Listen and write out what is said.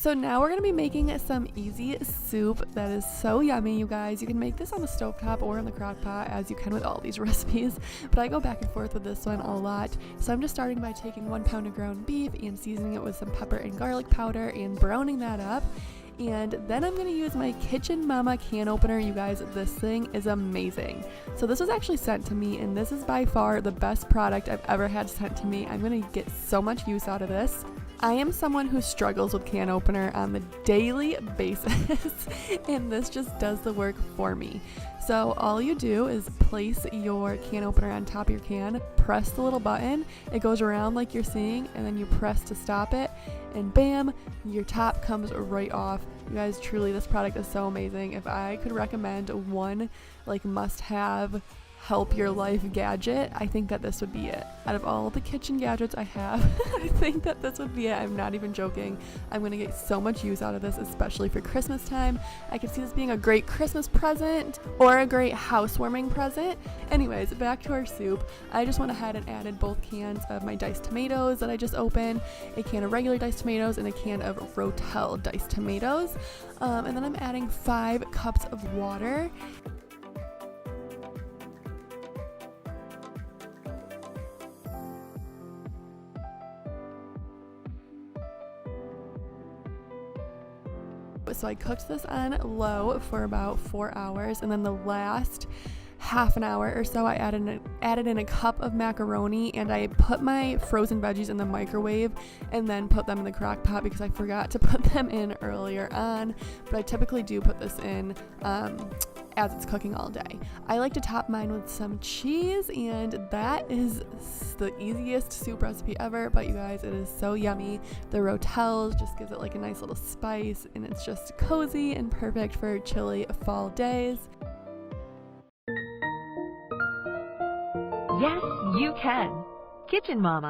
So now we're gonna be making some easy soup that is so yummy, you guys. You can make this on the stovetop or in the crock pot, as you can with all these recipes, but I go back and forth with this one a lot. So I'm just starting by taking 1 pound of ground beef and seasoning it with some pepper and garlic powder and browning that up. And then I'm gonna use my Kitchen Mama can opener. You guys, this thing is amazing. So this was actually sent to me, and this is by far the best product I've ever had sent to me. I'm gonna get so much use out of this. I am someone who struggles with can opener on the daily basis, and this just does the work for me. So all you do is place your can opener on top of your can, press the little button, it goes around like you're seeing, and then you press to stop it, and bam, your top comes right off. You guys, truly, this product is so amazing. If I could recommend one must-have help your life gadget, I think that this would be it. Out of all the kitchen gadgets I have, I think that this would be it. I'm not even joking. I'm gonna get so much use out of this, especially for Christmas time. I could see this being a great Christmas present or a great housewarming present. Anyways, back to our soup. I just went ahead and added both cans of my diced tomatoes that I just opened, a can of regular diced tomatoes and a can of Rotel diced tomatoes. And then I'm adding 5 cups of water. So I cooked this on low for about 4 hours, and then the last half an hour or so I added in a cup of macaroni, and I put my frozen veggies in the microwave and then put them in the crock pot because I forgot to put them in earlier on, but I typically do put this in as it's cooking all day. I like to top mine with some cheese, and that is the easiest soup recipe ever, but you guys, it is so yummy. The Rotel just gives it a nice little spice, and it's just cozy and perfect for chilly fall days. Yes, you can. Kitchen Mama.